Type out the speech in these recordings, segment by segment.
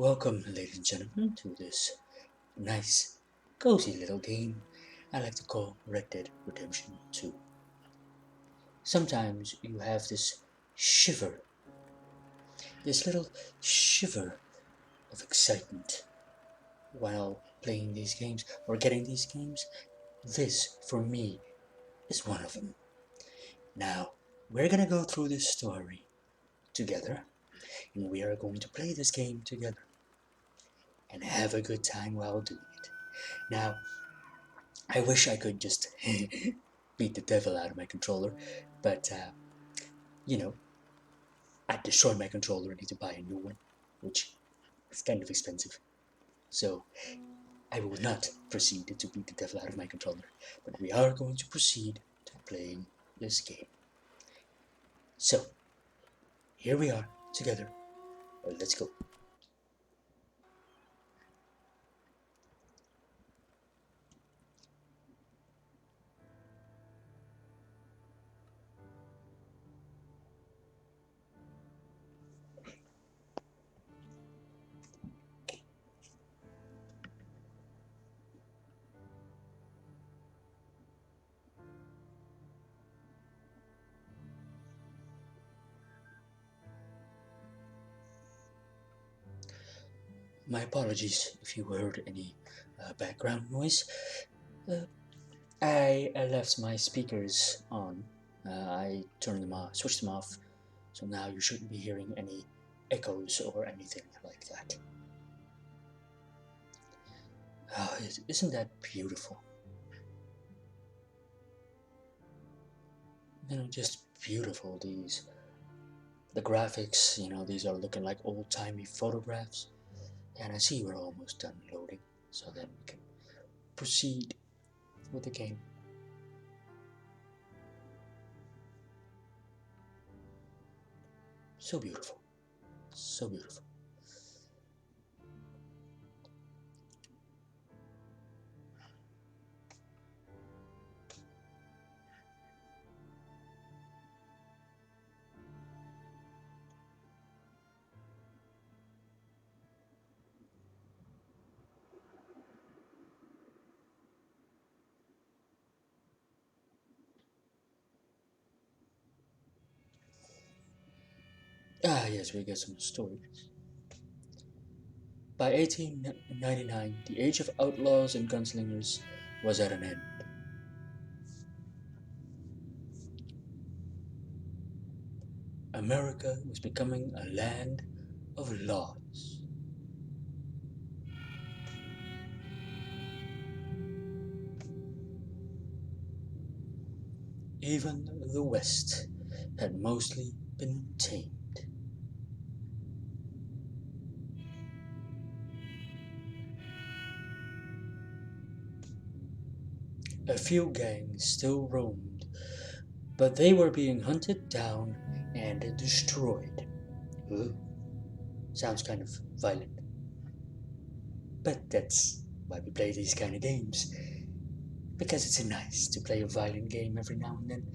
Welcome, ladies and gentlemen, to this nice, cozy little game I like to call Red Dead Redemption 2. Sometimes you have shiver, this little shiver of excitement while playing these games or getting these games. This, for me, is one of them. Now, we're gonna go through this story together, and we are going to play this game together and have a good time while doing it. Now, I wish I could just beat the devil out of my controller, but you know, I destroyed my controller and need to buy a new one, which is kind of expensive. So I will not proceed to beat the devil out of my controller, but we are going to proceed to playing this game. So here we are together. Let's go. My apologies if you heard any background noise. Uh, I left my speakers on. I turned them off, switched them off, so now you shouldn't be hearing any echoes or anything like that. Oh, isn't that beautiful? Just beautiful. The graphics, these are looking like old-timey photographs. And I see we're almost done loading, so then we can proceed with the game. So beautiful. So beautiful. Ah, yes, we get some stories. By 1899, the age of outlaws and gunslingers was at an end. America was becoming a land of laws. Even the West had mostly been tamed. A few gangs still roamed, but they were being hunted down and destroyed. Ooh, sounds kind of violent. But that's why we play these kind of games. Because it's nice to play a violent game every now and then.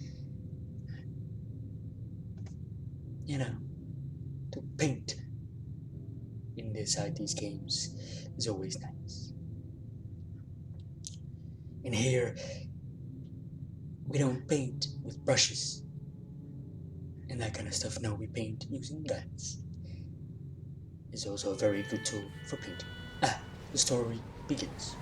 You know, to paint inside these games is always nice. And here, we don't paint with brushes and that kind of stuff. No, we paint using guns. It's also a very good tool for painting. The story begins.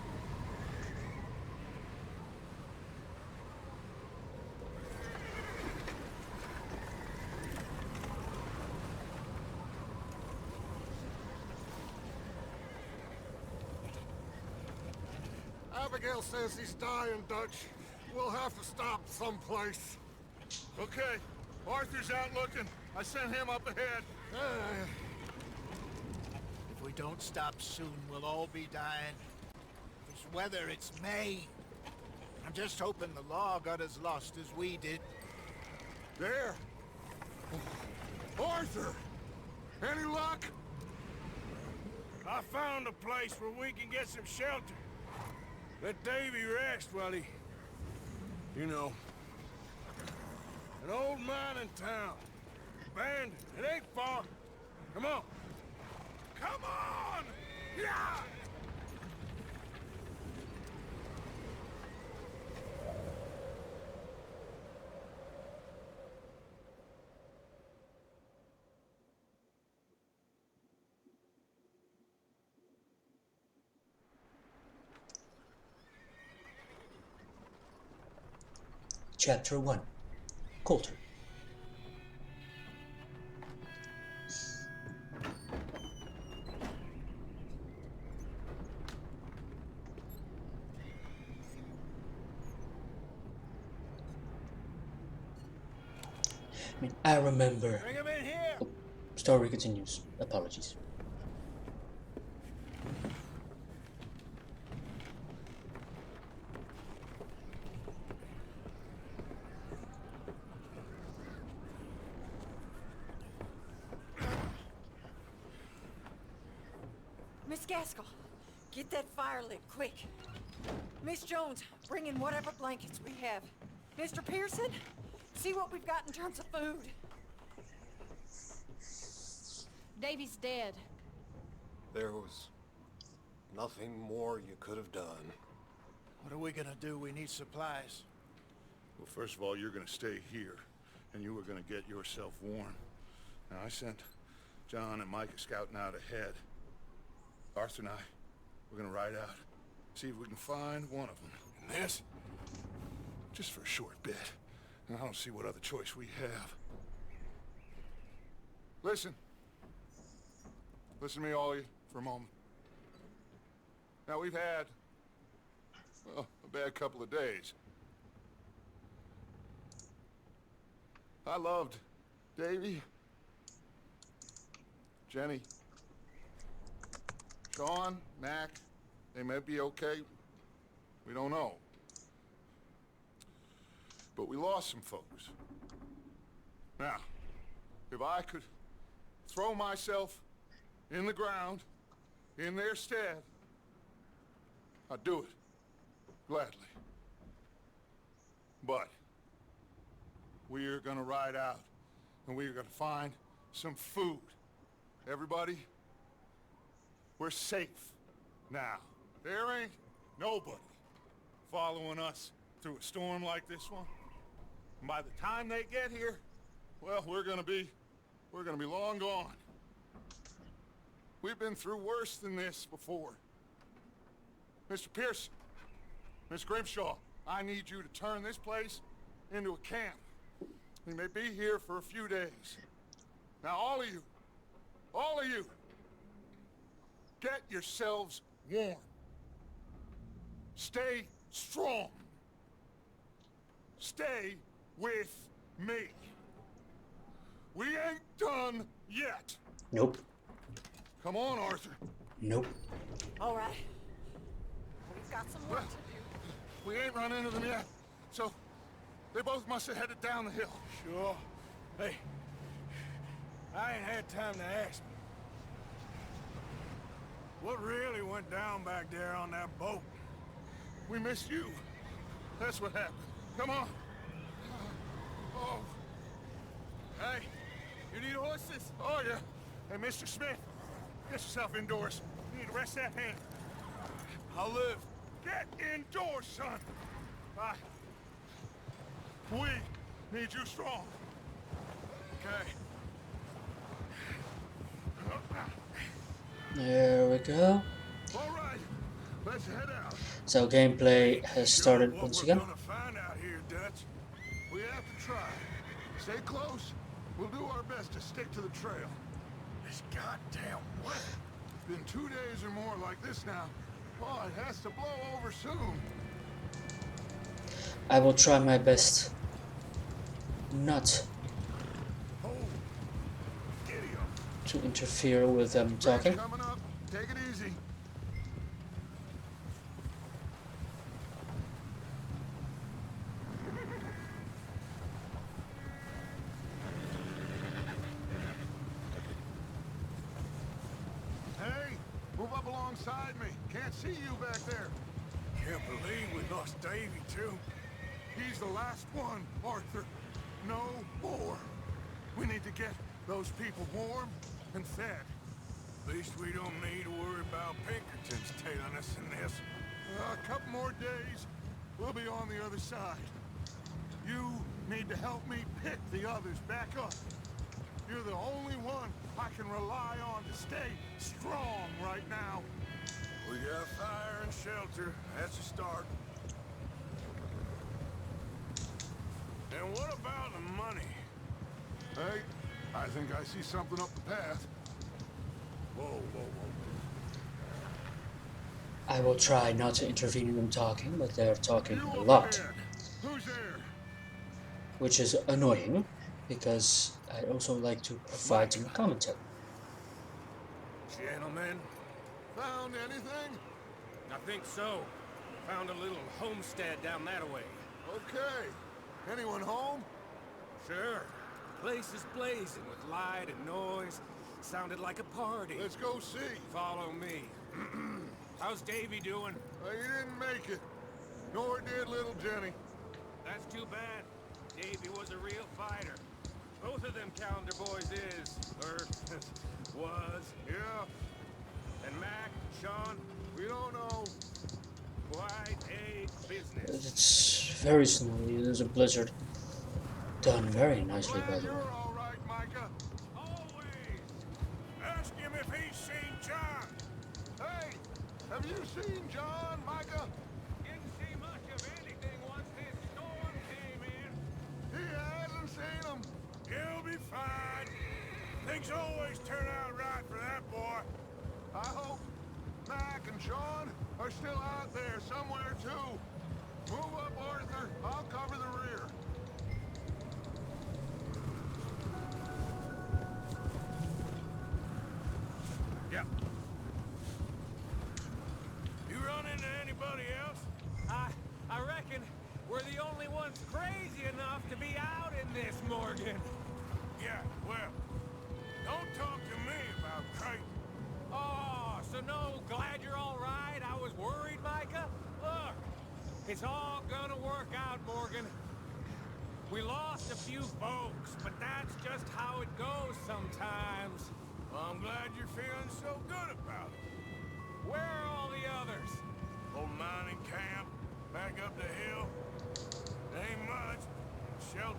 Abigail says he's dying, Dutch. We'll have to stop someplace. Okay, Arthur's out looking. I sent him up ahead. If we don't stop soon, we'll all be dying. This weather, it's May. I'm just hoping the law got as lost as we did. There. Arthur! Any luck? I found a place where we can get some shelter. Let Davy rest while he... You know. An old mining town. Abandoned. It ain't far. Come on. Come on! Chapter 1. Coulter. I remember. Bring him in here! Oh, story continues. Apologies. Miss Gaskell, get that fire lit, quick. Miss Jones, bring in whatever blankets we have. Mr. Pearson, see what we've got in terms of food. Davy's dead. There was nothing more you could have done. What are we gonna do? We need supplies. Well, first of all, you're gonna stay here, and you were gonna get yourself warm. Now, I sent John and Micah scouting out ahead. Arthur and I, we're gonna ride out, see if we can find one of them. And this, just for a short bit. And I don't see what other choice we have. Listen. Listen to me, all of you, for a moment. Now, we've had, well, a bad couple of days. I loved Davy, Jenny, Sean, Mac. They may be okay. We don't know. But we lost some folks. Now, if I could throw myself in the ground, in their stead, I'd do it, gladly. But we're gonna ride out, and we're gonna find some food. Everybody, we're safe now. There ain't nobody following us through a storm like this one. And by the time they get here, well, we're gonna be long gone. We've been through worse than this before. Mr. Pearson, Miss Grimshaw, I need you to turn this place into a camp. We may be here for a few days. Now, all of you, get yourselves warm. Stay strong. Stay with me. We ain't done yet. Nope. Come on, Arthur. Nope. All right. We've got some work to do. We ain't run into them yet, so they both must have headed down the hill. Sure. Hey, I ain't had time to ask you. What really went down back there on that boat? We missed you. That's what happened. Come on. Oh. Hey, you need horses? Oh, yeah. Hey, Mr. Smith, get yourself indoors. You need to rest that hand. I'll live. Get indoors, son. We need you strong. Okay. There we go. All right, let's head out. So gameplay has started once again. What we're gonna find out here, Dutch? We have to try. Stay close. We'll do our best to stick to the trail. This goddamn weather. It's been 2 days or more like this now. Oh, it has to blow over soon. I will try my best not Oh, giddy up. to interfere with them talking. Coming up. Take it easy. Hey, move up alongside me. Can't see you back there. Can't believe we lost Davy, too. He's the last one, Arthur. No more. We need to get those people warm and fed. At least we don't need to worry about Pinkertons tailing us in this. A couple more days, we'll be on the other side. You need to help me pick the others back up. You're the only one I can rely on to stay strong right now. We got fire and shelter. That's a start. And what about the money? Hey, I think I see something up the path. Whoa, whoa, whoa. I will try not to intervene in them talking, but they're talking You a up lot, ahead. Who's there? which is annoying because I also like to provide some commentary. Gentlemen, Found anything? I think so. Found a little homestead down that way. Okay. Anyone home? Sure. Place is blazing with light and noise. Sounded like a party. Let's go see. Follow me. How's Davy doing? He didn't make it. Nor did little Jenny. That's too bad. Davy was a real fighter. Both of them calendar boys is, or was. Yeah, And Mac, Sean, we don't know. quite a business. It's very snowy. There's a blizzard. Done very nicely, by Glad the way. you're all right, Micah. Always. Ask him if he's seen John. Hey, have you seen John, Micah? Didn't see much of anything once this storm came in. He hasn't seen him. He'll be fine. Things always turn out right for that boy. I hope Mac and Sean are still out there somewhere, too. Move up, Arthur. I'll cover the rear. Yep. You run into anybody else? I reckon we're the only ones crazy enough to be out in this, Morgan. Yeah, well, don't talk to me about crazy. Oh, so no, glad you're all right. I was worried, Micah. Look, it's all gonna work out, Morgan. We lost a few folks, but that's just how it goes sometimes. Well, I'm glad you're feeling so good about it. Where are all the others? Old mining camp, back up the hill. Ain't much. Shelter.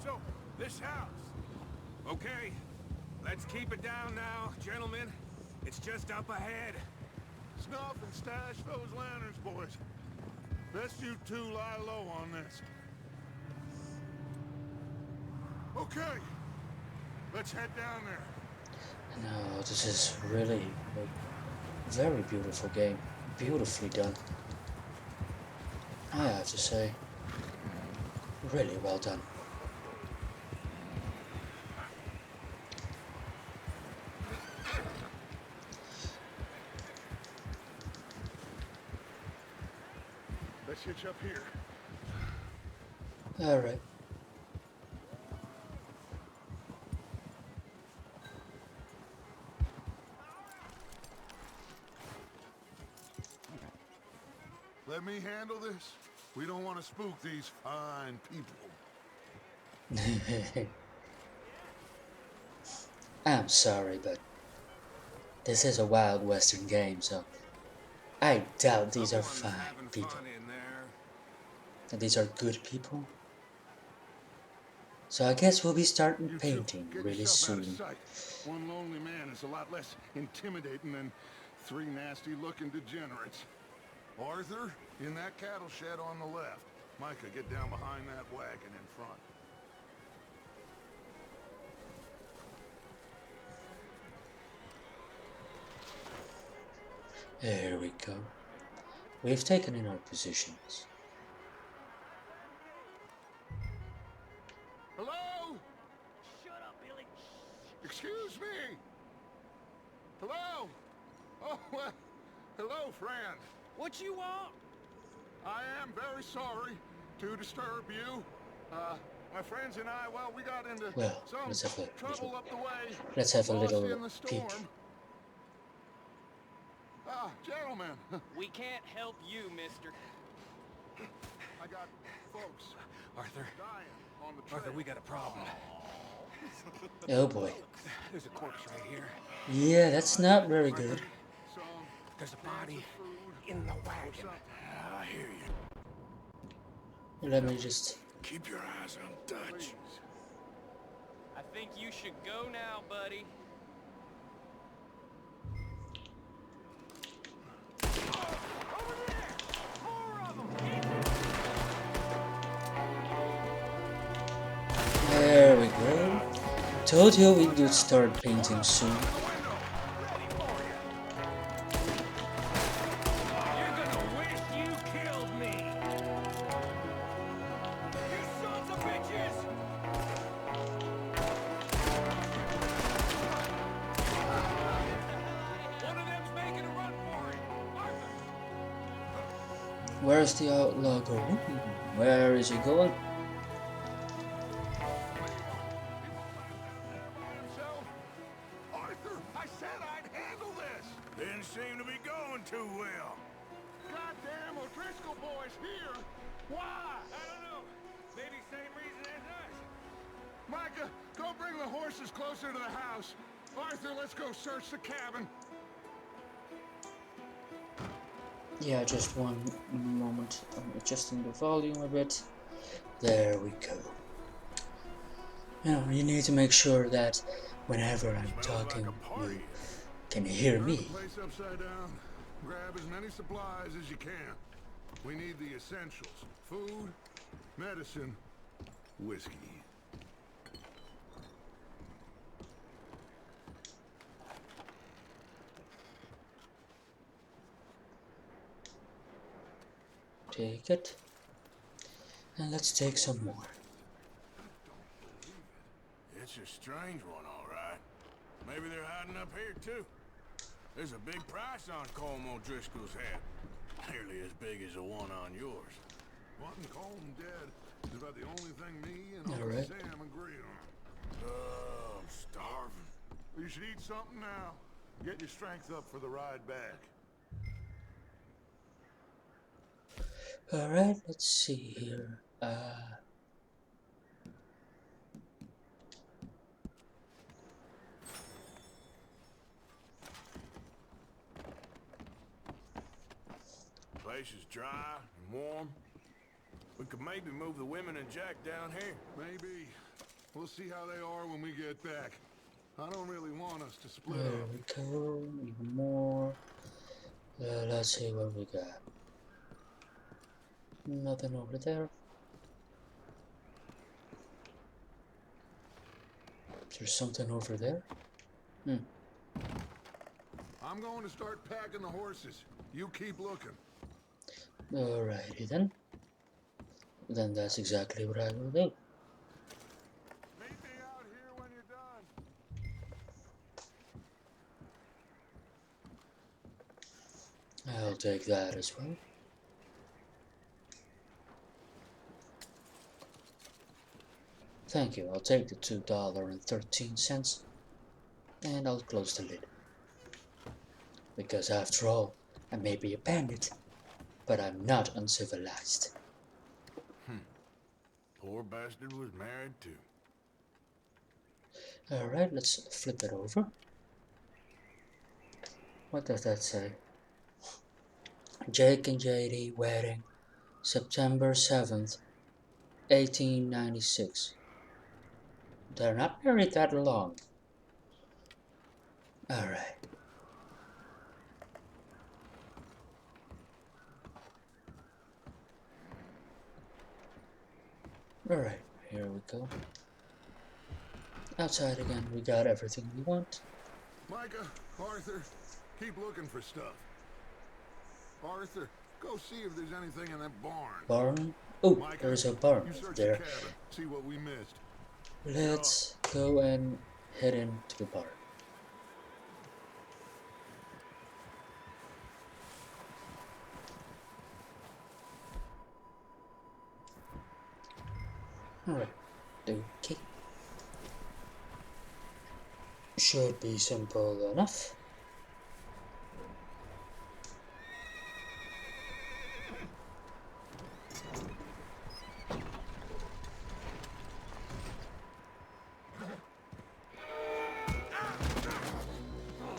So, this house. Okay, let's keep it down now, gentlemen. It's just up ahead. Snuff and stash those lanterns, boys. Best you two lie low on this. Okay, let's head down there. No, this is really a very beautiful game. Beautifully done. I have to say. Really well done. Let's hitch up here. Alright. Let me handle this. We don't want to spook these fine people. I'm sorry, but this is a Wild Western game, so I doubt these are Someone's fine having people. fun in there. That these are good people. So I guess we'll be starting You two, painting get really yourself out soon. of sight. One lonely man is a lot less intimidating than three nasty-looking degenerates. Arthur, in that cattle shed on the left. Micah, get down behind that wagon in front. There we go. We've taken in our positions. Hello? Shut up, Billy. Excuse me. Hello? Oh, well, hello, friend. What you want? I am very sorry to disturb you. My friends and I, well, we got into Well, some let's have a trouble little- up the way. let's have a Lost little in the peek. storm. Ah, gentlemen, We can't help you, mister. I got folks Arthur, dying on the trail. Arthur, we got a problem. Oh boy. There's a corpse right here. Yeah, that's not very good. Some There's a body food in the or wagon. something. I hear you. Let me just... Keep your eyes on Dutch. Please. I think you should go now, buddy. Told you we would start painting soon. You're gonna wish you killed me! You sons of bitches! One of them's making a run for it! Arthur! Where's the outlaw going? Where is he going? Himself? Arthur, I said I'd handle this! Didn't seem to be going too well. Goddamn O'Driscoll boys here! Why? I don't know. Maybe same reason as us. Micah, go bring the horses closer to the house. Arthur, let's go search the cabin. Yeah, just one moment. I'm adjusting the volume a bit. There we go. You need to make sure that whenever I'm talking, you can hear Turn the me. place upside down. Grab as many supplies as you can. We need the essentials. Food, medicine, whiskey. Take it. And let's take some more. It's a strange one, all right. Maybe they're hiding up here, too. There's a big price on Colm O'Driscoll's head. Nearly as big as the one on yours. Wanting Colm dead is about the only thing me and All Uncle right. Sam agree on. Oh, I'm starving. You should eat something now. Get your strength up for the ride back. Alright, let's see here. Place is dry and warm. We could maybe move the women and Jack down here. Maybe. We'll see how they are when we get back. I don't really want us to split There up. we go, even more. Let's see what we got. Nothing over there. There's something over there. I'm going to start packing the horses. You keep looking. Alrighty then. Then that's exactly what I will do. Meet me out here when you're done. I'll take that as well. Thank you, I'll take the $2.13 and I'll close the lid. Because after all, I may be a bandit, but I'm not uncivilized. Poor bastard was married too. Alright, let's flip it over. What does that say? Jake and JD wedding, September 7th, 1896. They're not married that long. Alright. Alright, here we go. Outside again, we got everything we want. Micah, Arthur, keep looking for stuff. Arthur, go see if there's anything in that barn. Barn? Oh, Micah, there's a barn you over search there. the cabin, see what we missed. Let's go and head into the barn. Alright, okay. Should be simple enough.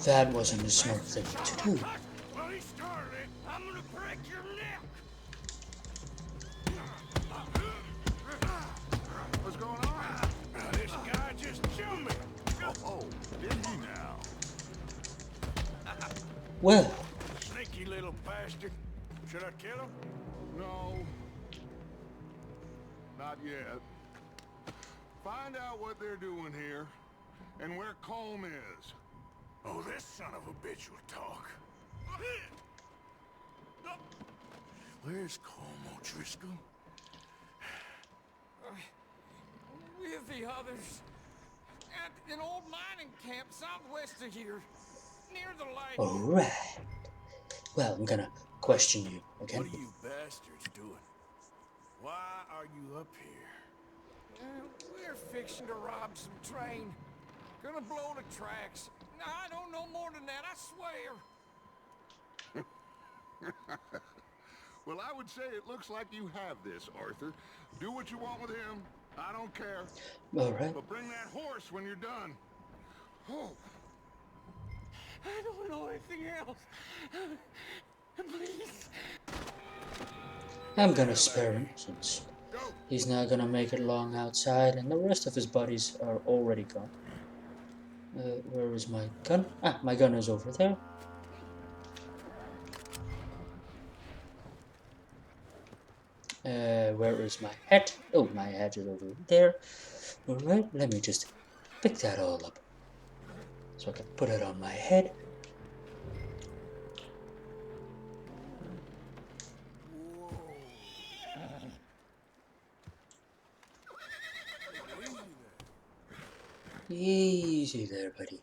That wasn't a smart thing to do. Well, he started it. I'm gonna break your neck. What's going on? This guy just chewed me. Oh, did he now? Well, Sneaky little bastard. Should I kill him? No. Not yet. Find out what they're doing here, and where Colm is. Oh, this son of a bitch will talk. Where's Colm O'Driscoll? With the others. At an old mining camp southwest of here. Near the lake. Alright. Well, I'm gonna question you again. What are you bastards doing? Why are you up here? We're fixing to rob some train. Gonna blow the tracks. I don't know more than that, I swear. Well, I would say it looks like you have this, Arthur. Do what you want with him. I don't care. Alright. But bring that horse when you're done. Oh. I don't know anything else. Please. I'm gonna spare him since he's not gonna make it long outside, and the rest of his buddies are already gone. Where is my gun? Ah, my gun is over there. Where is my hat? Oh, my hat is over there. Alright, let me just pick that all up so I can put it on my head. Easy there, buddy.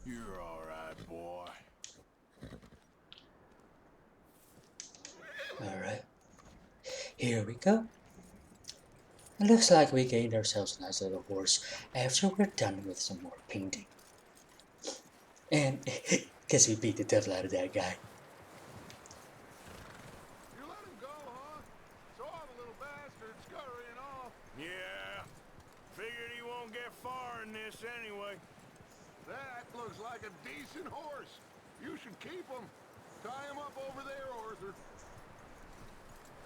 You're all right, boy. Alright. Here we go. It looks like we gained ourselves a nice little horse after we're done with some more painting. And guess we beat the devil out of that guy. You let him go, huh? Saw the little bastard scurrying off. Yeah. Figured he won't get far in this anyway. That looks like a decent horse. You should keep him. Tie him up over there, Arthur.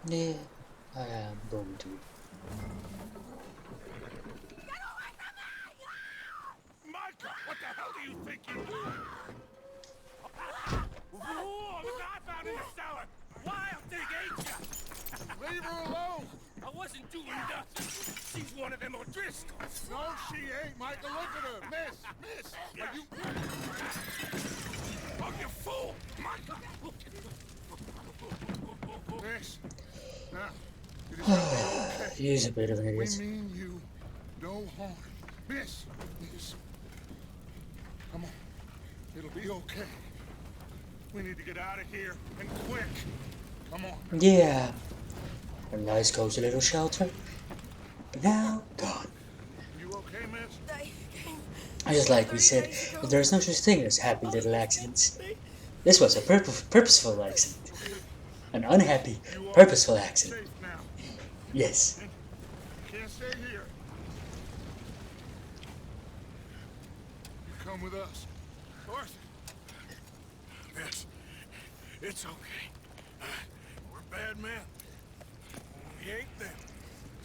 Yeah, I am going to. Micah, what the hell do you think you're doing? Whoa, look what I found in the cellar. Wild thing, ain't ya? Leave her alone. I wasn't doing nothing. She's one of them O'Driscolls. No, she ain't, Michael. Look at her. Miss. Are you... Oh, you fool! Micah! Miss. Now, it is gonna be okay. He's a bit of an We idiot. mean you no harm. Miss. Come on. It'll be okay. We need to get out of here, and quick. Come on. Yeah. A nice cozy little shelter. But now gone. You okay, miss? Just like we said, there's no such thing as happy little accidents. This was a purposeful accident. An unhappy, purposeful accident. Safe now. Yes. You can't stay here. You come with us. Arthur. Miss, it's okay. We're bad men. We ain't them.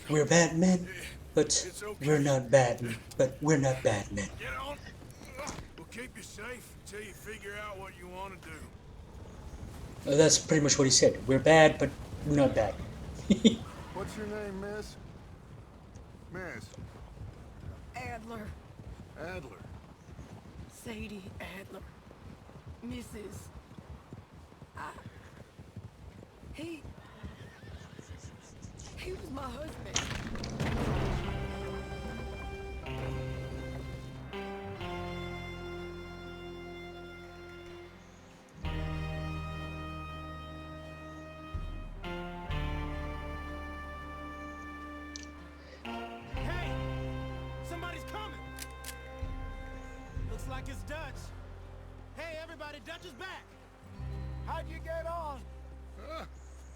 We're bad men, but we're not bad men. But we're not bad men. Get on. We'll keep you safe until you figure out what you want to do. That's pretty much what he said. We're bad, but we're not bad. What's your name, miss? Miss. Adler. Adler. Sadie Adler. Mrs. He was my husband. Hey! Somebody's coming! Looks like it's Dutch. Hey, everybody, Dutch is back! How'd you get on?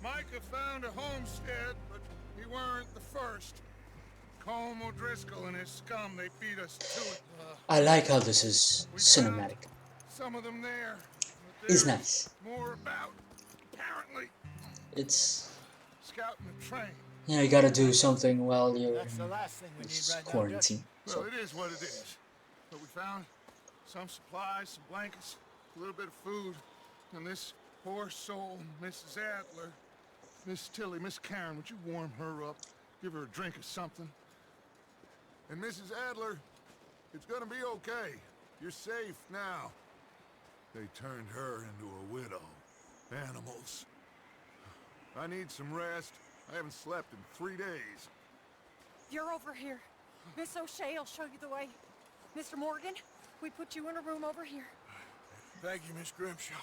Micah found a homestead, but he weren't the first. Colm O'Driscoll and his scum, they beat us to it. I like how this is cinematic. Some of them there. but It's there's nice. More about, apparently, It's, scouting the train. you know, you gotta do something while you're That's the in last thing we need this right now, Dutch. quarantine. Well, So, it is what it is. But we found some supplies, some blankets, a little bit of food, and this poor soul, Mrs. Adler, Miss Tilly, Miss Karen, would you warm her up? Give her a drink or something? And Mrs. Adler, it's gonna be okay. You're safe now. They turned her into a widow. Animals. I need some rest. I haven't slept in 3 days. You're over here. Miss O'Shea will show you the way. Mr. Morgan, we put you in a room over here. Thank you, Miss Grimshaw.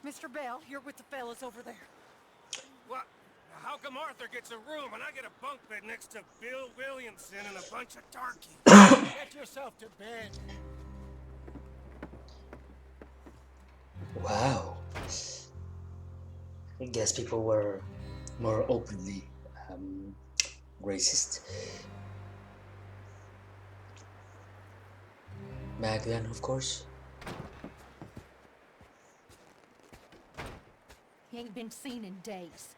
Mr. Bell, you're with the fellas over there. What? How come Arthur gets a room and I get a bunk bed next to Bill Williamson and a bunch of darkies? Get yourself to bed. Wow. I guess people were more openly racist back then, of course. He ain't been seen in days.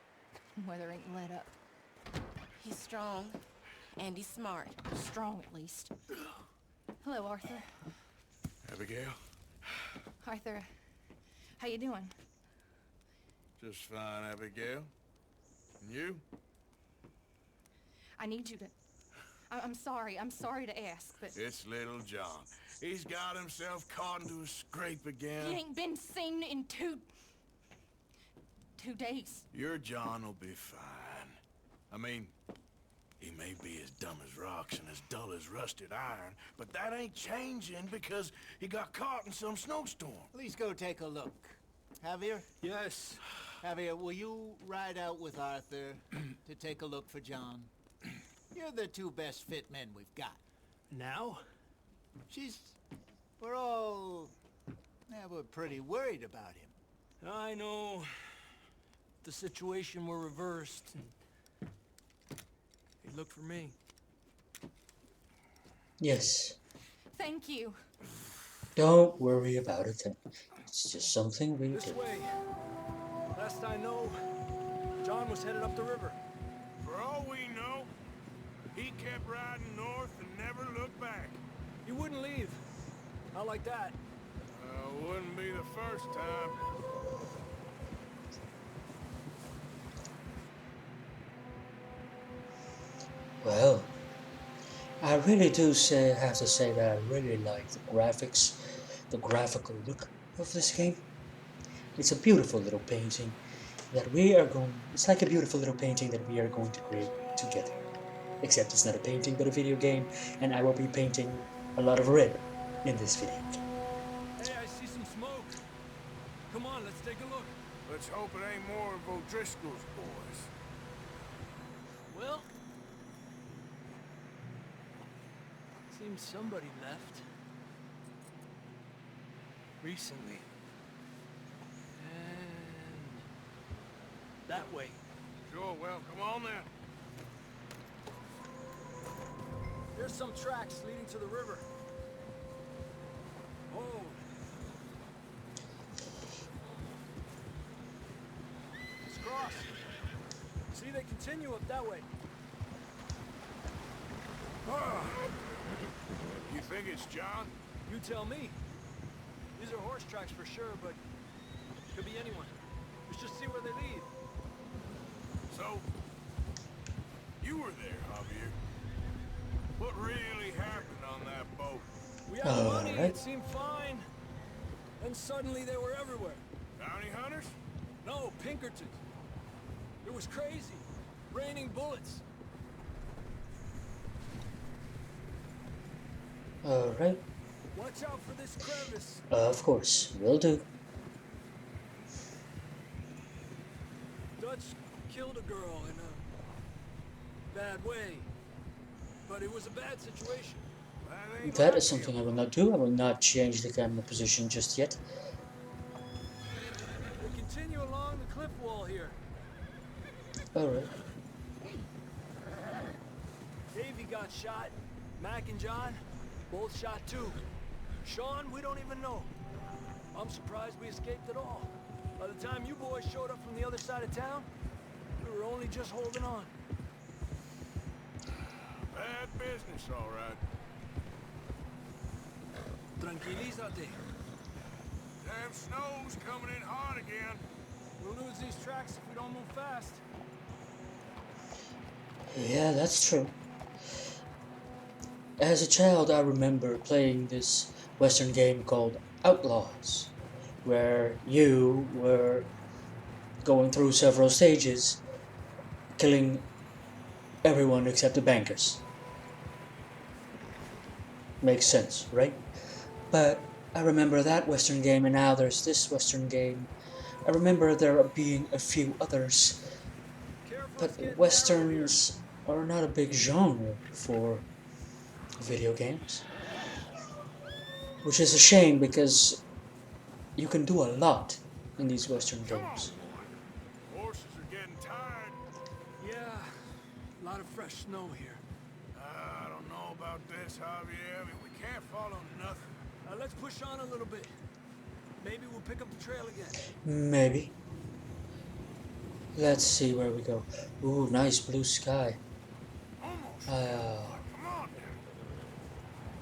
Weather ain't let up. He's strong, and he's smart. Strong, at least. Hello, Arthur. Abigail? Arthur, how you doing? Just fine, Abigail. And you? I need you to... I'm sorry to ask, but... It's little John. He's got himself caught into a scrape again. He ain't been seen in 2 days. Your John will be fine. I mean, he may be as dumb as rocks and as dull as rusted iron, but that ain't changing because he got caught in some snowstorm. Please go take a look. Javier? Yes. Javier, will you ride out with Arthur to take a look for John? You're the 2 best fit men we've got. Now? We're pretty worried about him. I know. The situation were reversed. He looked for me. Yes. Thank you. Don't worry about it. It's just something we This do. way. Last I know, John was headed up the river. For all we know, he kept riding north and never looked back. He wouldn't leave. Not like that. Wouldn't be the first time. Well, I really do have to say that I really like the graphics, the graphical look of this game. It's a beautiful little painting that it's like a beautiful little painting that we are going to create together. Except it's not a painting but a video game, and I will be painting a lot of red in this video game. Hey, I see some smoke. Come on, let's take a look. Let's hope it ain't more of O'Driscoll's boys. Well, seems somebody left. Recently. And that way. Sure, well, come on then. There's some tracks leading to the river. Oh. Let's cross. See, they continue up that way. You think it's John? You tell me. These are horse tracks for sure, but could be anyone. Let's just see where they lead. So, you were there, Javier. What really happened on that boat? We had money, it seemed fine. Then suddenly they were everywhere. Bounty hunters? No, Pinkertons. It was crazy. Raining bullets. Alright. Watch out for this crevice. Of course, will do. Dutch killed a girl in a bad way. But it was a bad situation. That is something I will not do. I will not change the camera position just yet. They continue along the cliff wall here. Alright. Davey got shot. Mac and John, both shot too. Sean, we don't even know. I'm surprised we escaped at all. By the time you boys showed up from the other side of town, we were only just holding on. Bad business, all right. Tranquilízate. Damn snow's coming in hard again. We'll lose these tracks if we don't move fast. Yeah, that's true. As a child, I remember playing this Western game called Outlaws, where you were going through several stages, killing everyone except the bankers. Makes sense, right? But I remember that Western game, and now there's this Western game. I remember there being a few others, but Westerns are not a big genre for video games. Which is a shame because you can do a lot in these Western games. Horses are getting tired. Yeah, a lot of fresh snow here. I don't know about this, Javier. I mean, we can't follow nothing. Let's push on a little bit. Maybe we'll pick up the trail again. Maybe. Let's see where we go. Ooh, nice blue sky. Almost. Come on.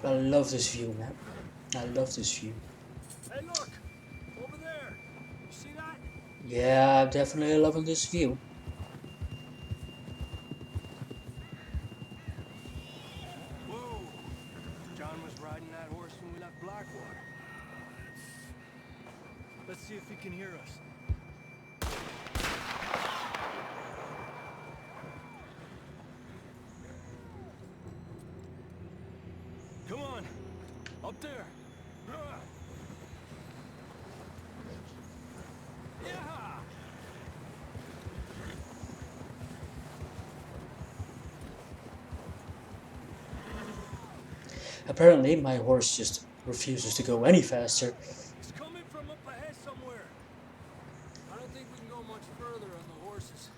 I love this view, man. I love this view. Hey, look! Over there! You see that? Yeah, I'm definitely loving this view. Whoa! John was riding that horse when we left Blackwater. Let's see if he can hear us. Come on! Up there! Yeah! Apparently, my horse just refuses to go any faster. It's coming from up ahead somewhere. I don't think we can go much further on the horses.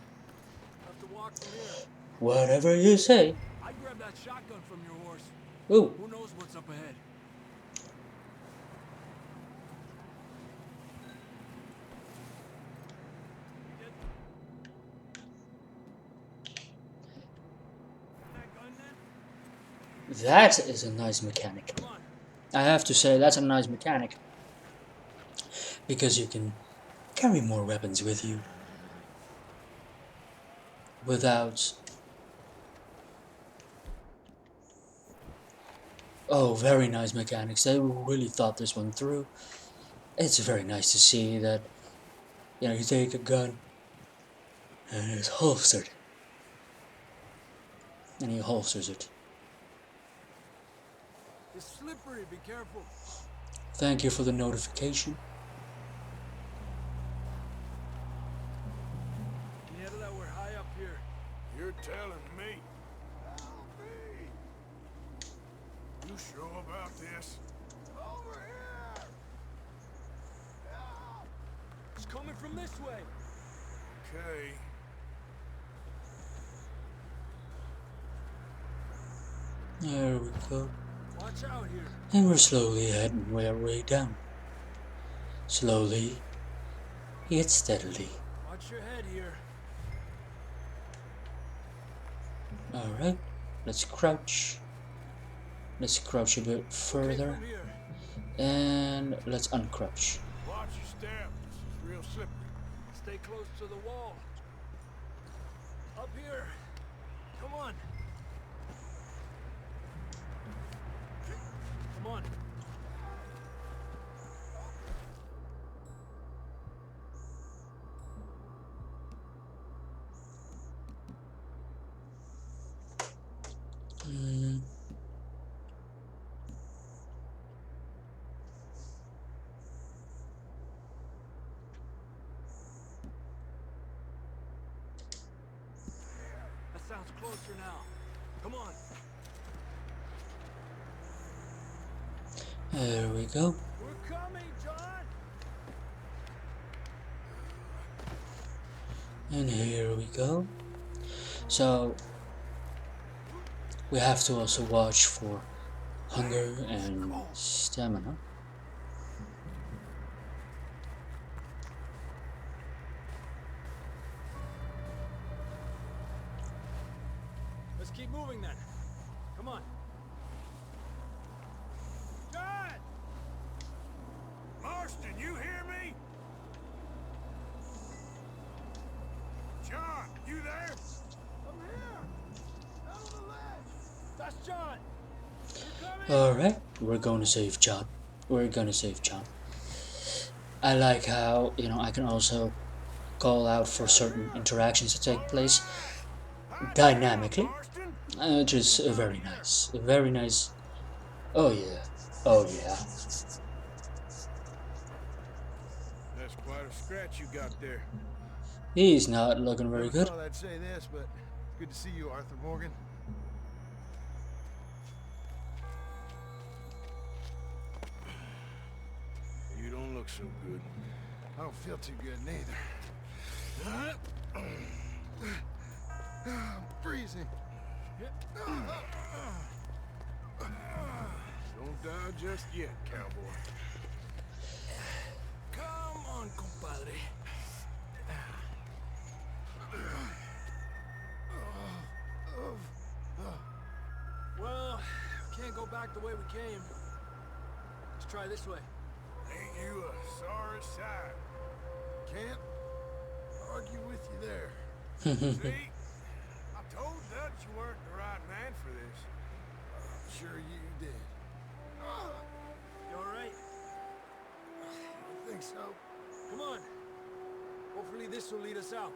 Have to walk from here. Whatever you say. I'd grab that shotgun from your horse. Ooh. Who knows what's up ahead? That is a nice mechanic. I have to say, that's a nice mechanic. Because you can carry more weapons with you. Without... Oh, very nice mechanics. They really thought this one through. It's very nice to see that, you know, you take a gun and it's holstered. And he holsters it. It's slippery, be careful. Thank you for the notification. Yeah, that we're high up here. You're telling me. You sure about this? Over here! It's coming from this way. Okay. There we go. Watch out here. And we're slowly heading our way down. Slowly, yet steadily. Watch your head here. Alright, let's crouch. Let's crouch a bit further. And let's uncrouch. Watch your step. This is real slippery. Stay close to the wall. Up here. Come on. Come on. That sounds closer now. Come on. There we go. We're coming, John. And here we go. So, we have to also watch for hunger and stamina. Let's keep moving then. Come on. John! Marston, you hear me? John, you there? I'm here. That's John. Alright, we're going to save John. We're gonna save John. I like how, you know, I can also call out for certain interactions to take place dynamically, which is very nice. Very nice. Oh yeah. Oh yeah. That's quite a scratch you got there. He's not looking very good. I'd say this, but it's good to see you, Arthur Morgan. You don't look so good. I don't feel too good neither. I'm freezing. Don't die just yet, cowboy. Come on, compadre. Well, can't go back the way we came. Let's try this way. Ain't you a sorry sight? Can't argue with you there. See? I told Dutch you weren't the right man for this. I'm sure you did. You alright? I think so. Come on. Hopefully this will lead us out.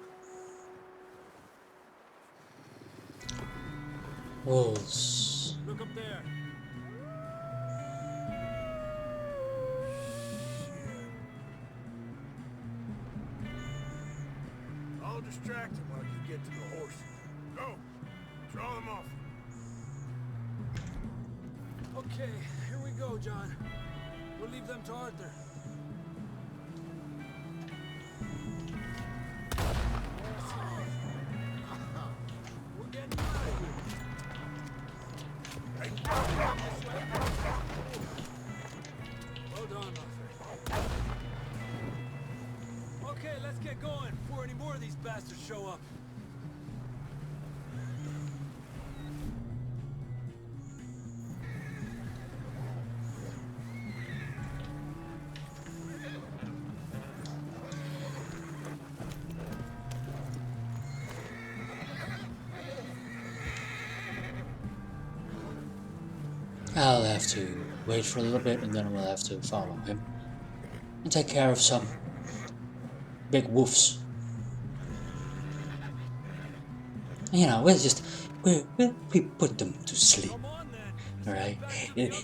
Wolves. Look up there. I'll distract him while you get to the horse. Go! Draw them off. Okay, here we go, John. We'll leave them to Arthur. We're getting out of here. Well done, Arthur. Okay, let's get going before any more of these bastards show up. I'll have to wait for a little bit and then we'll have to follow him and take care of some big wolves. You know, we put them to sleep. Alright?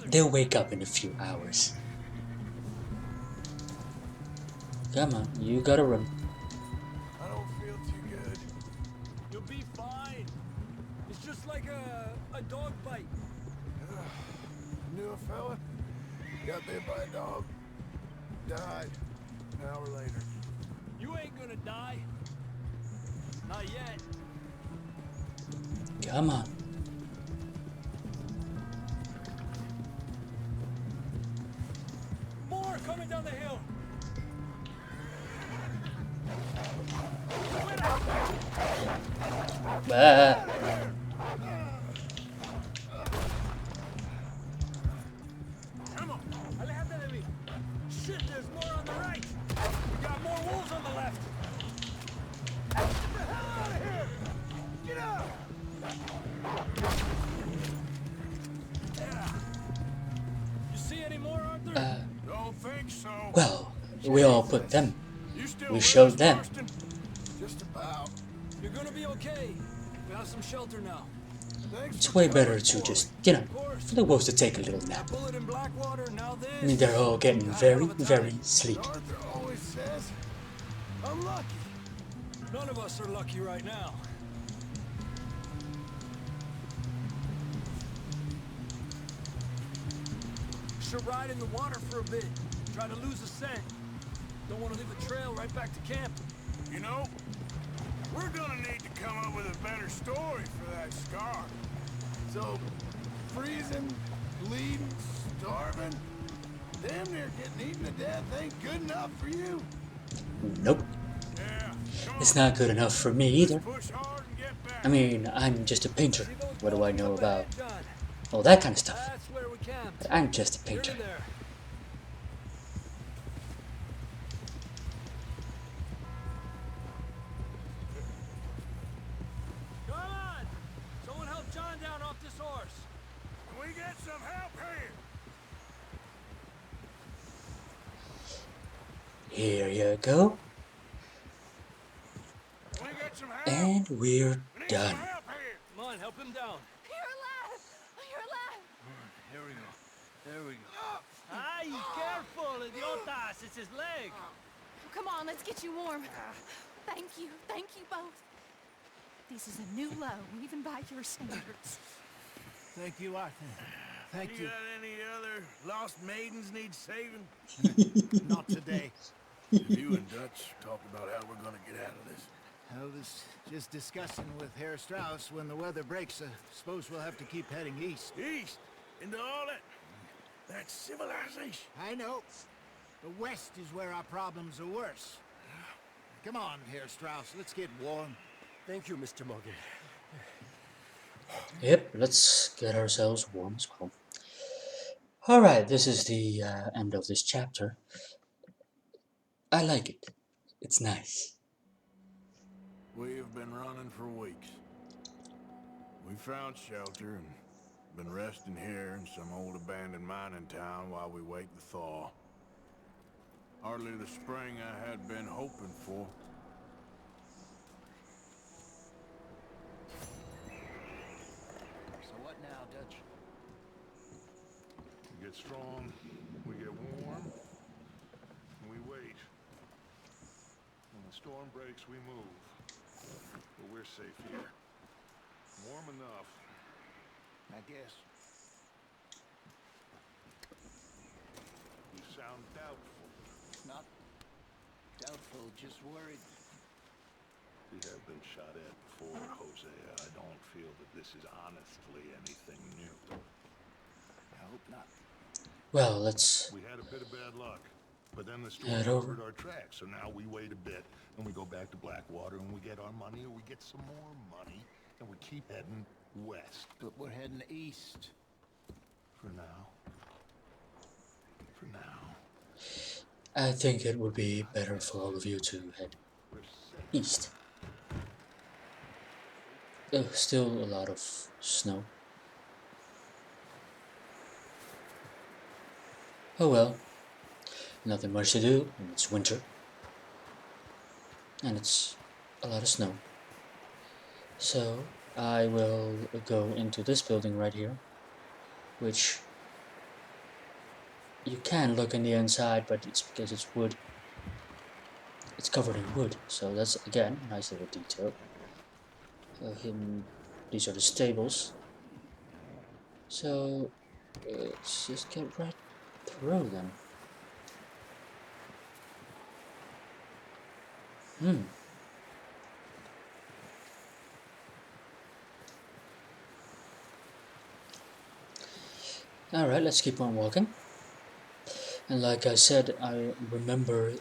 They'll wake up in a few hours. Come on, you gotta run. I don't feel too good. You'll be fine. It's just like a dog bite. Knew a fella? Got bit by a dog. Died. An hour later. You ain't gonna die. Not yet. Come on. More coming down the hill. Come on. Alejate de mí. Shit, there's more on the right. We got more wolves on the left. Get the hell out of here! Get out! Yeah. You see any more, Arthur? Don't think so. Well, we all put them. You still We with showed us, them. Marston? Just about. You're gonna be okay. We have some shelter now. Thanks It's for way coming better to for just, us. you know, for the wolves to take a little nap. Bullet in Blackwater, now this. I mean, they're all getting very, very sleepy. Arthur always says, I'm lucky. None of us are lucky right now. Should ride in the water for a bit. Try to lose the scent. Don't want to leave a trail right back to camp. You know, we're gonna need to come up with a better story for that scar. So, freezing, bleeding, starving, damn near getting eaten to death ain't good enough for you. Nope. Yeah, come It's on, not good enough for me either. push hard and get back. I mean, I'm just a painter. What do I know about John, all that kind of stuff? that's where we camped. But I'm just a You're painter. in there. Come on! Someone help John down off this horse. get some help here. Here you go. We get some help. And we're We need done. some help here. Come on, help him down. You're alive! You're alive! Here we go. There we go. Ay, careful, idiotas. It's his leg. Come on, let's get you warm. Thank you both. This is a new low, even by your standards. Thank you, Arthur. Thank You you. got any other lost maidens need saving? Not today. If you and Dutch talk about how we're gonna get out of this. I was just discussing with Herr Strauss when the weather breaks. Suppose we'll have to keep heading east. East into all that civilization. I know. The west is where our problems are worse. Come on, Herr Strauss. Let's get warm. Thank you, Mr. Morgan. Yep, let's get ourselves warm as well. Alright, this is the end of this chapter. I like it. It's nice. We have been running for weeks. We found shelter and been resting here in some old abandoned mining town while we wait the thaw. Hardly the spring I had been hoping for. So what now, Dutch? We get strong, we get warm, and we wait. When the storm breaks, we move. But we're safe here. Warm enough. I guess. You sound doubtful. Not doubtful, just worried. We have been shot at before, Hosea. I don't feel that this is honestly anything new. I hope not. Well, let's We had a bit of bad luck, but then the storm head over. covered our tracks, so now we wait a bit, and we go back to Blackwater, and we get our money, or we get some more money, and we keep heading west. But we're heading east. For now. For now. I think it would be better for all of you to head We're safe. east. Still a lot of snow. Oh well, nothing much to do, and it's winter. And it's a lot of snow. So I will go into this building right here, which you can look in the inside, but it's because it's wood. It's covered in wood, so that's again a nice little detail. These are the stables. So let's just get right through them. Alright, let's keep on walking. And like I said, I remember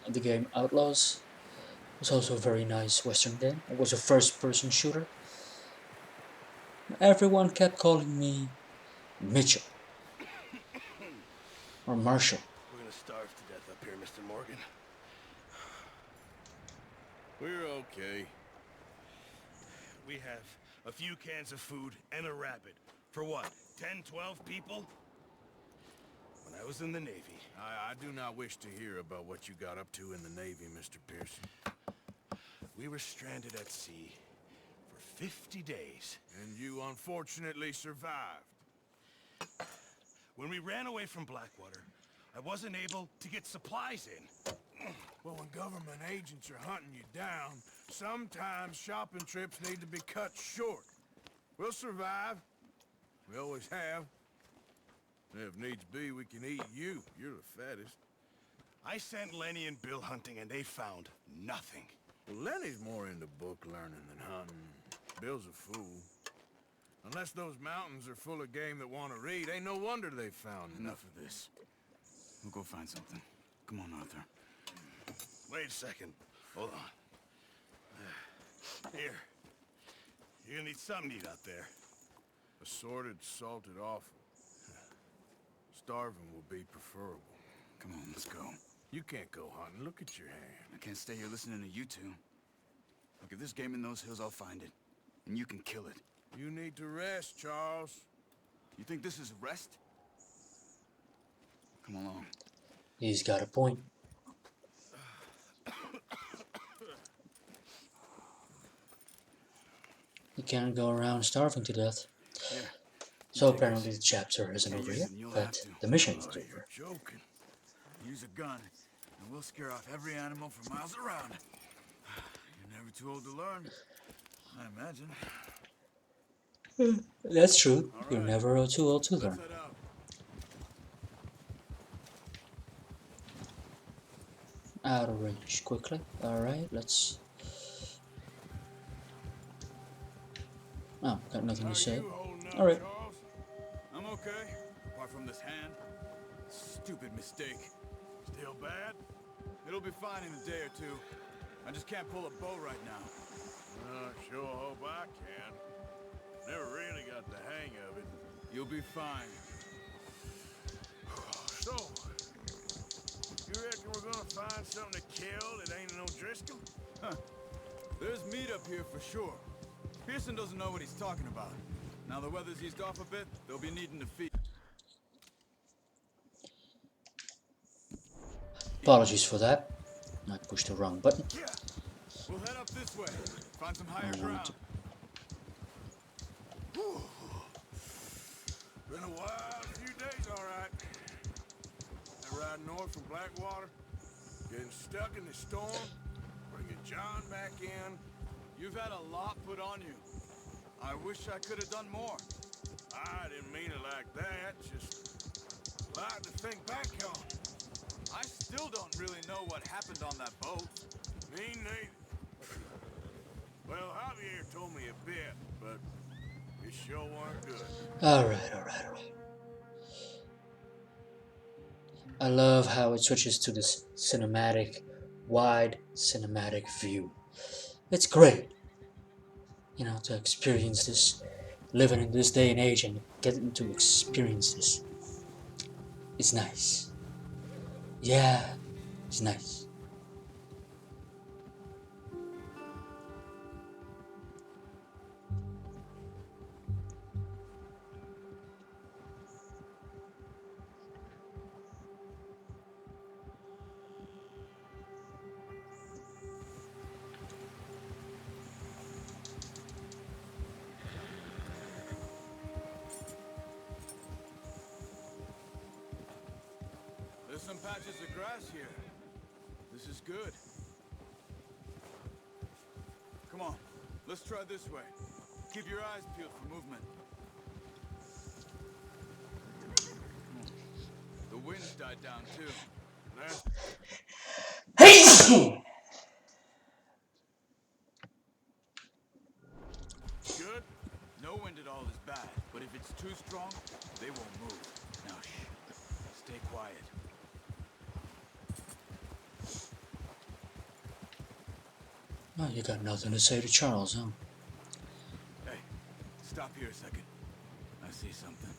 the game Outlaws. It was also a very nice Western game. It was a first-person shooter. Everyone kept calling me Mitchell. Or Marshall. We're gonna starve to death up here, Mr. Morgan. We're okay. We have a few cans of food and a rabbit. For what, 10, 12 people? When I was in the Navy, I do not wish to hear about what you got up to in the Navy, Mr. Pearson. We were stranded at sea for 50 days. And you unfortunately survived. When we ran away from Blackwater, I wasn't able to get supplies in. Well, when government agents are hunting you down, sometimes shopping trips need to be cut short. We'll survive. We always have. If needs be, we can eat you. You're the fattest. I sent Lenny and Bill hunting, and they found nothing. Well, Lenny's more into book learning than hunting. Bill's a fool. Unless those mountains are full of game that want to read, ain't no wonder they found Enough of this. We'll go find something. Come on, Arthur. Wait a second. Hold on. Here. You're gonna need something to eat out there. Assorted, salted offal. Starving will be preferable. Come on, let's go. You can't go hunting. Look at your hand. I can't stay here listening to you two. Look, if there's game in those hills, I'll find it. And you can kill it. You need to rest, Charles. You think this is rest? Come along. He's got a point. You can't go around starving to death. Here. So apparently the chapter isn't over yet, but the mission is over. You're joking. Use a gun, and we'll scare off every animal for miles around. You're never too old to learn, I imagine. That's true. You're never too old to learn. Out of range quickly. Alright, let's... Oh, got nothing to say. Alright. I'm okay, apart from this hand. Stupid mistake. Still bad? It'll be fine in a day or two. I just can't pull a bow right now. Sure hope I can. Never really got the hang of it. You'll be fine. So, you reckon we're gonna find something to kill that ain't no Driscoll? Huh. There's meat up here for sure. Pearson doesn't know what he's talking about. Now the weather's eased off a bit, they'll be needing to feed. Apologies for that. I pushed the wrong button. Yeah. We'll head up this way. Find some higher ground. Been a wild few days, all right. I ride north from Blackwater, getting stuck in the storm, bringing John back in. You've had a lot put on you. I wish I could have done more. I didn't mean it like that, just a lot to think back on. I still don't really know what happened on that boat. Me neither. Well, Javier told me a bit, but it sure weren't good. Alright. I love how it switches to this cinematic, wide cinematic view. It's great, you know, to experience this, living in this day and age and getting to experience this. It's nice. Yeah, it's nice. There's some patches of grass here. This is good. Come on, let's try this way. Keep your eyes peeled for movement. The wind's died down too. Good? No wind at all is bad, but if it's too strong, they won't move. Now shh. Stay quiet. Oh, you got nothing to say to Charles, huh? Hey, stop here a second. I see something.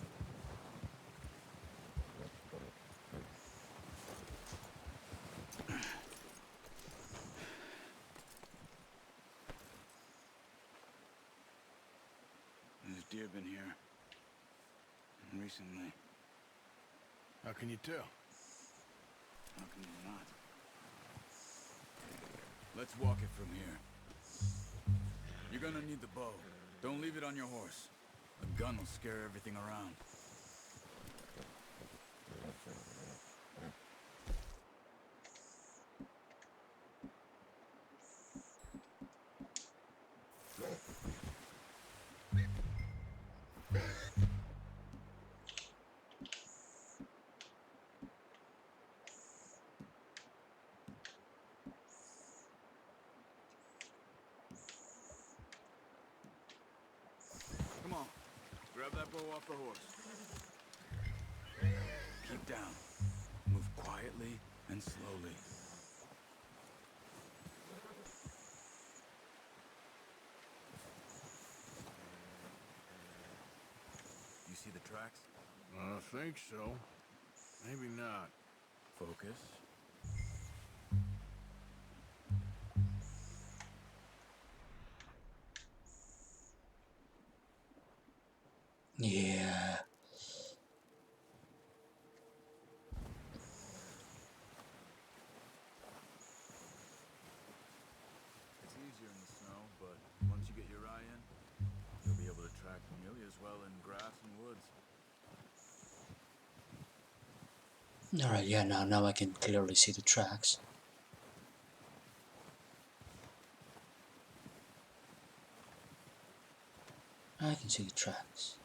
There's deer been here. Recently. How can you tell? How can you not? Let's walk it from here. You're gonna need the bow. Don't leave it on your horse. The gun will scare everything around. Come on, grab that bow off the horse. Keep down. Move quietly and slowly. You see the tracks? I think so. Maybe not. Focus. Yeah, Alright, yeah, now I can clearly see the tracks. I can see the tracks.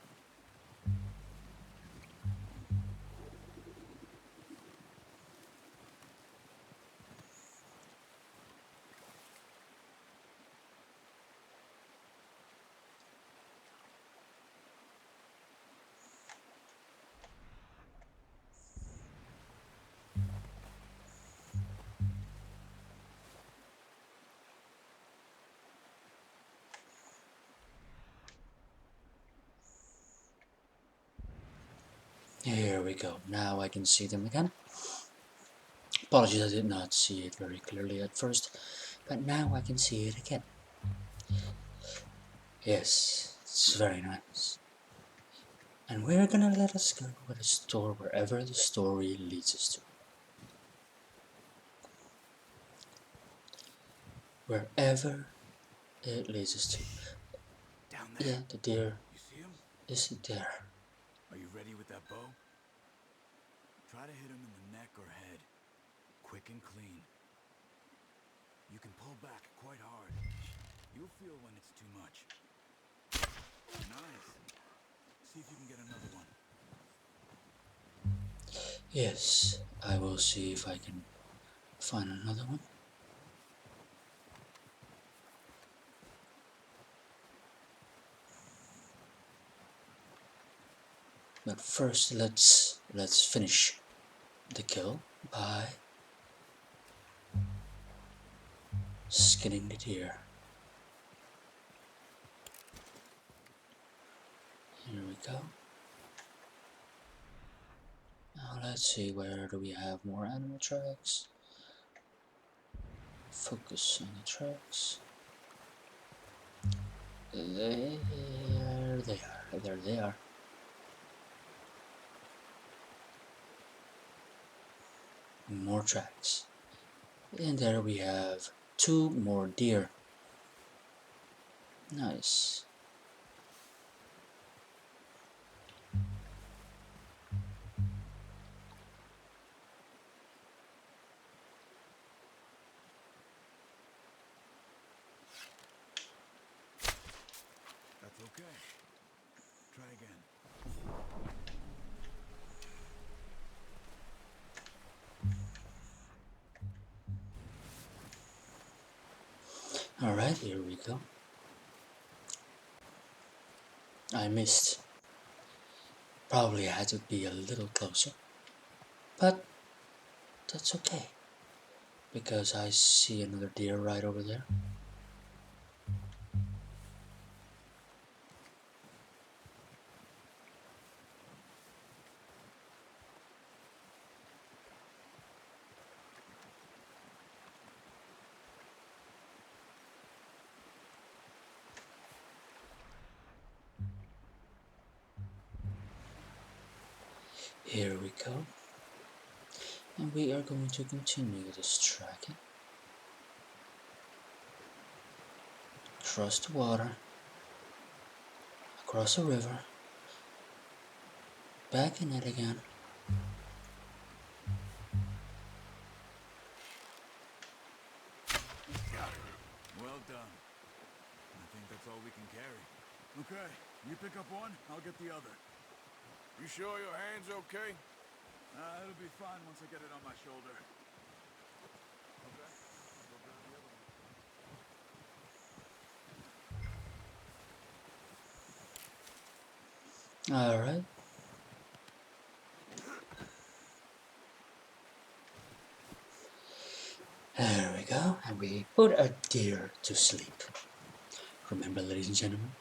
Here we go. Now I can see them again. Apologies, I did not see it very clearly at first, but now I can see it again. Yes, it's very nice. And we're gonna let us go with a store wherever the story leads us to. Wherever it leads us to. Down there. Yeah, the deer You see him? is there. Are you ready with that bow? Try to hit him in the neck or head. Quick and clean. You can pull back quite hard. You'll feel when it's too much. Nice. See if you can get another one. Yes, I will see if I can find another one. But first, let's finish the kill by skinning the deer. Here we go. Now let's see, where do we have more animal tracks? Focus on the tracks. There they are. There they are. More tracks. And there we have 2 more deer. Nice. That's okay. Try again. Alright, here we go. I missed. Probably had to be a little closer. But that's okay. Because I see another deer right over there. Here we go. And we are going to continue this tracking. Across the water. Across a river. Back in it again. Well done. I think that's all we can carry. Okay, you pick up one, I'll get the other. You sure your hand's okay? It'll be fine once I get it on my shoulder. Okay, I'll go grab the other one. Alright. There we go. And we put a deer to sleep. Remember, ladies and gentlemen,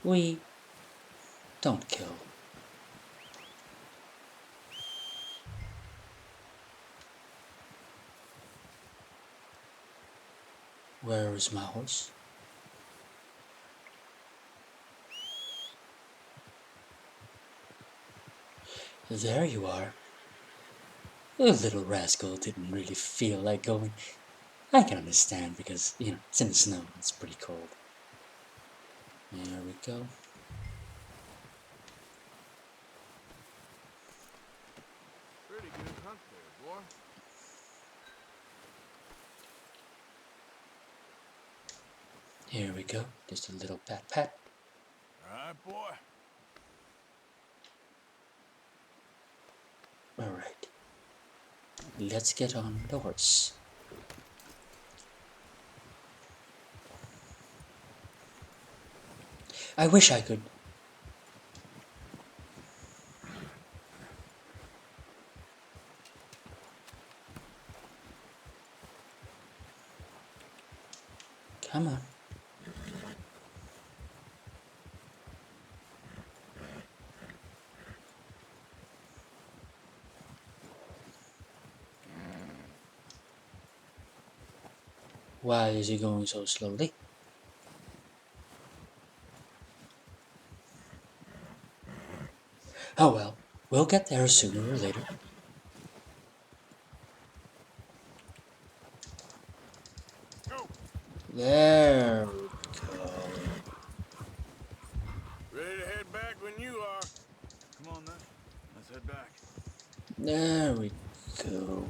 we don't kill. Where is my horse? There you are. The little rascal didn't really feel like going. I can understand because, you know, it's in the snow. It's pretty cold. There we go. Pretty good. front there, boy. Here we go. Just a little pat pat. All right, boy. Alright. Let's get on the horse. I wish I could. Come on. Why is he going so slowly? Oh well, we'll get there sooner or later. There we go. Ready to head back when you are. Come on then. Let's head back. There we go.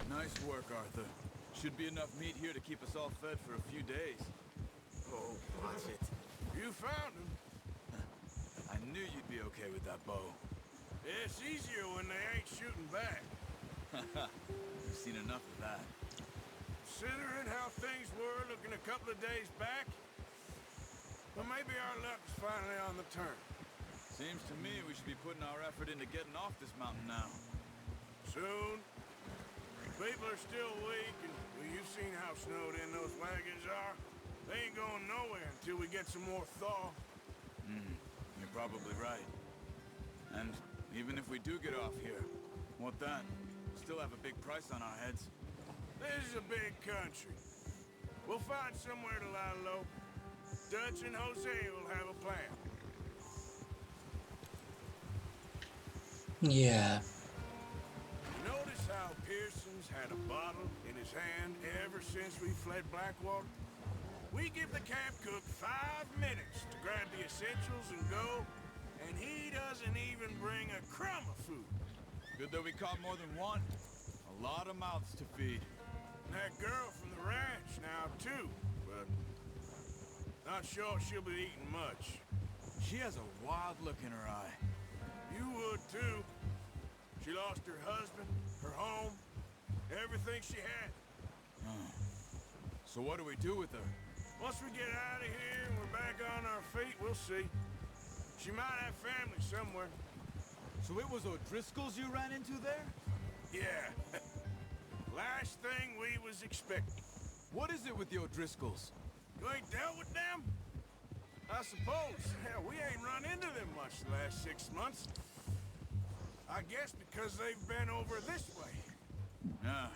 Nice work, Arthur. Should be enough meat here to keep us all fed for a few days. Oh, watch it. You found him. I knew you'd be okay with that bow. It's easier when they ain't shooting back. We've seen enough of that. Considering how things were looking a couple of days back, well, maybe our luck is finally on the turn. Seems to me we should be putting our effort into getting off this mountain now. Soon. People are still weak, and well, you've seen how snowed in those wagons are. They ain't going nowhere until we get some more thaw. You're probably right. And even if we do get off here, what then? Still have a big price on our heads. This is a big country. We'll find somewhere to lie low. Dutch and Jose will have a plan. Yeah. Notice how Pearson's had a bottle in his hand ever since we fled Blackwater? We give the camp cook 5 minutes to grab the essentials and go, and he doesn't even bring a crumb of food. Good that we caught more than one. A lot of mouths to feed. And that girl from the ranch now, too, but not sure she'll be eating much. She has a wild look in her eye. You would, too. She lost her husband, her home, everything she had. So what do we do with her? Once we get out of here and we're back on our feet, we'll see. She might have family somewhere. So it was O'Driscoll's you ran into there? Yeah. Last thing we was expecting. What is it with the O'Driscolls? You ain't dealt with them? I suppose. Hell, we ain't run into them much the last 6 months. I guess because they've been over this way. Yeah.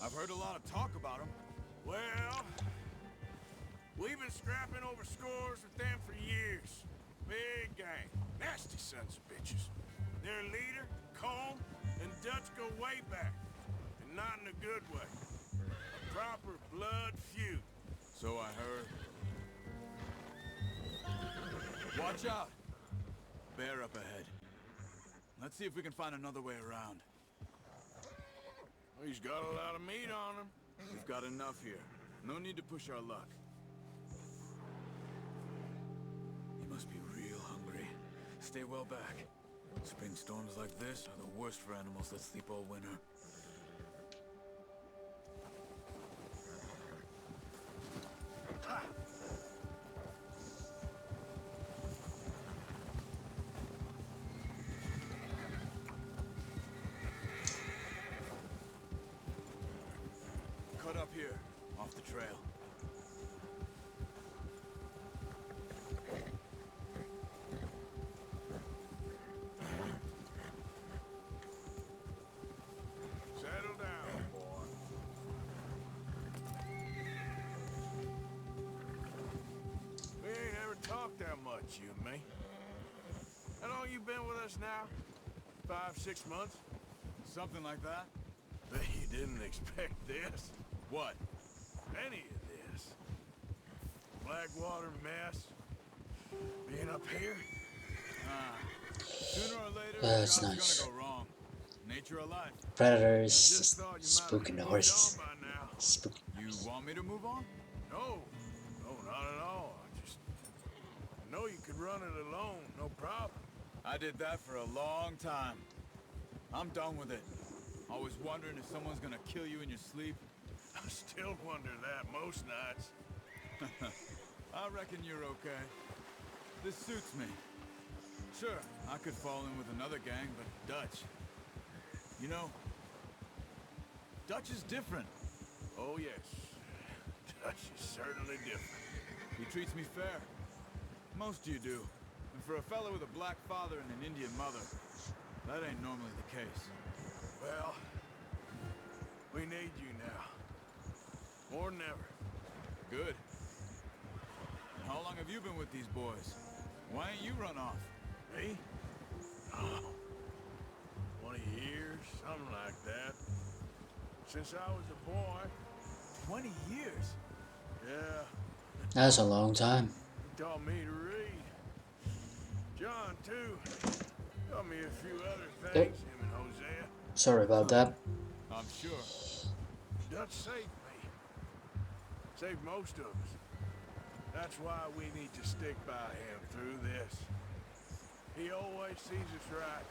I've heard a lot of talk about them. Well, we've been scrapping over scores with them for years. Big gang. Nasty sons of bitches. Their leader, Colm, and Dutch go way back. And not in a good way. A proper blood feud. So I heard. Watch out! Bear up ahead. Let's see if we can find another way around. He's got a lot of meat on him. We've got enough here. No need to push our luck. You must be real hungry. Stay well back. Spring storms like this are the worst for animals that sleep all winter. Cut up here, off the trail. Settle down, boy. We ain't ever talked that much, you and me. How long you been with us now? 5, 6 months? Something like that? Bet you didn't expect this. What? Any of this. Blackwater mess. Being up here? Sooner or later, That's job's nice. gonna go wrong. Nature of life. Predators Just thought you might spooking have the moved horses. on by now. Spooky. You want me to move on? No, not at all. I know you could run it alone, no problem. I did that for a long time. I'm done with it. Always wondering if someone's gonna kill you in your sleep. I still wonder that most nights. I reckon you're okay. This suits me. Sure, I could fall in with another gang, but Dutch... You know, Dutch is different. Oh, yes. Dutch is certainly different. He treats me fair. Most of you do. And for a fellow with a black father and an Indian mother, that ain't normally the case. Well, we need you now. More than ever. Good. And how long have you been with these boys? Why ain't you run off? Me? Oh, 20 years, something like that. Since I was a boy. 20 years? Yeah, That's a long time. he taught me to read. John, too. Taught me a few other things, him and Hosea. Sorry about that. I'm sure. Dutch saved me. Saved most of us. That's why we need to stick by him through this. He always sees us right.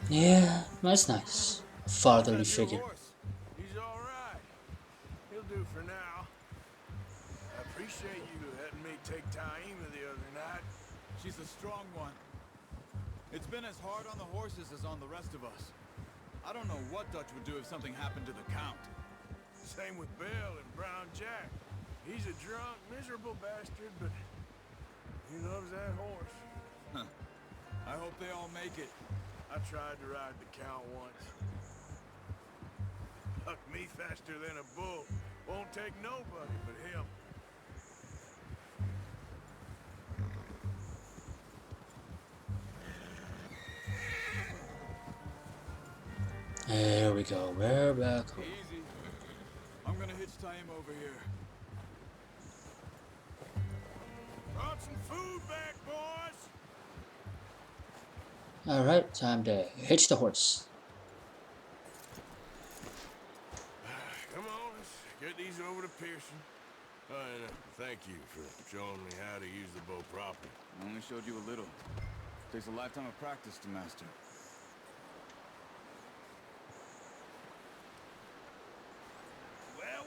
Yeah, that's nice. Fatherly That's your figure. horse. He's all right. He'll do for now. I appreciate you letting me take Taima the other night. She's a strong one. It's been as hard on the horses as on the rest of us. I don't know what Dutch would do if something happened to the Count. Same with Bill and Brown Jack. He's a drunk, miserable bastard, but he loves that horse. Huh. I hope they all make it. I tried to ride the Count once. Bucked me faster than a bull. Won't take nobody but him. There we go. We're back home. Easy. I'm gonna hitch Taima over here. Brought some food back, boys. Alright, time to hitch the horse. Come on, let's get these over to Pearson. And thank you for showing me how to use the bow properly. I only showed you a little. Takes a lifetime of practice to master. Well.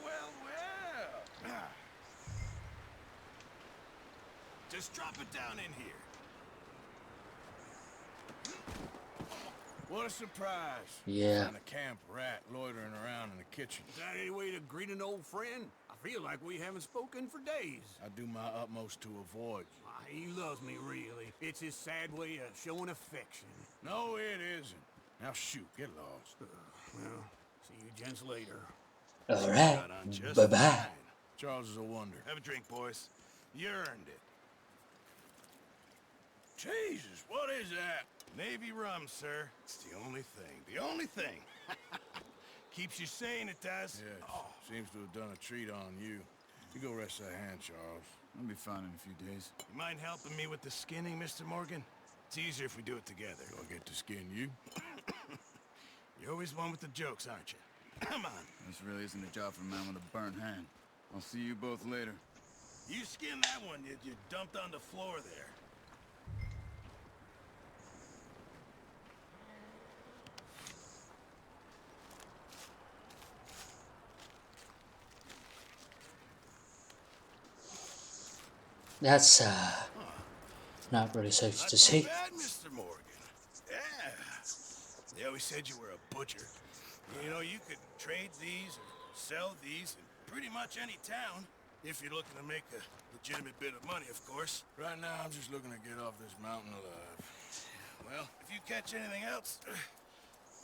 Just drop it down in here. What a surprise. Yeah. Find a camp rat loitering around in the kitchen. Is that any way to greet an old friend? I feel like we haven't spoken for days. I do my utmost to avoid. He loves me, really. It's his sad way of showing affection. No, it isn't. Now shoot, get lost. Well, see you gents later. Alright. Got on just Bye bye. fine. Charles is a wonder. Have a drink, boys. You earned it. Jesus, what is that? Navy rum, sir. It's the only thing. The only thing. Keeps you sane, it does. Yes. Oh. Seems to have done a treat on you. You go rest that hand, Charles. I'll be fine in a few days. You mind helping me with the skinning, Mr. Morgan? It's easier if we do it together. Do I get to skin you? You're always one with the jokes, aren't you? Come on. This really isn't a job for a man with a burnt hand. I'll see you both later. You skin that one you dumped on the floor there. That's not really safe to say. Not bad, Mr. Morgan. Yeah. They always said you were a butcher. You know, you could trade these or sell these in pretty much any town. If you're looking to make a legitimate bit of money, of course. Right now, I'm just looking to get off this mountain alive. Well, if you catch anything else,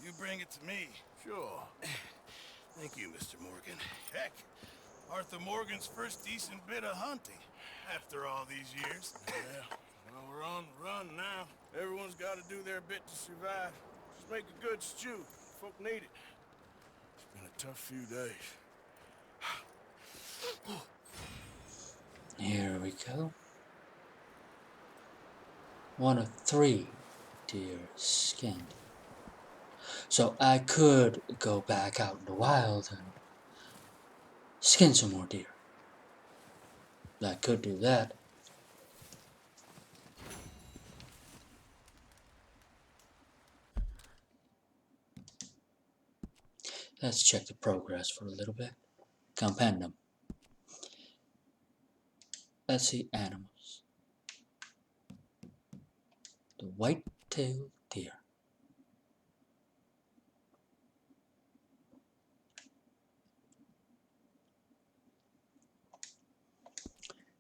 you bring it to me. Sure. Thank you, Mr. Morgan. Heck, Arthur Morgan's first decent bit of hunting. After all these years. Yeah, well, we're on the run now. Everyone's got to do their bit to survive. Just make a good stew. Folk need it. It's been a tough few days. Here we go. 1 of 3 deer skinned. So I could go back out in the wild and skin some more deer. I could do that. Let's check the progress for a little bit. Compendium. Let's see animals. The white-tailed deer.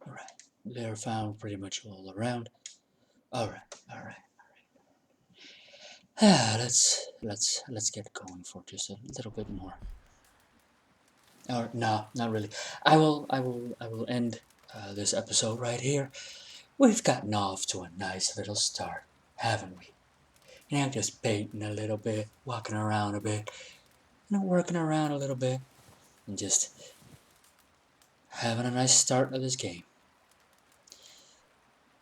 Alright, they're found pretty much all around. Alright. Let's get going for just a little bit more. Or no, not really. I will end this episode right here. We've gotten off to a nice little start, haven't we? You know, just painting a little bit, walking around a bit, working around a little bit, and just having a nice start of this game.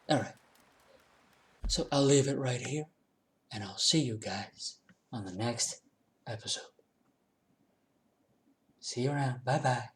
Alright, so I'll leave it right here, and I'll see you guys on the next episode. See you around. Bye-bye.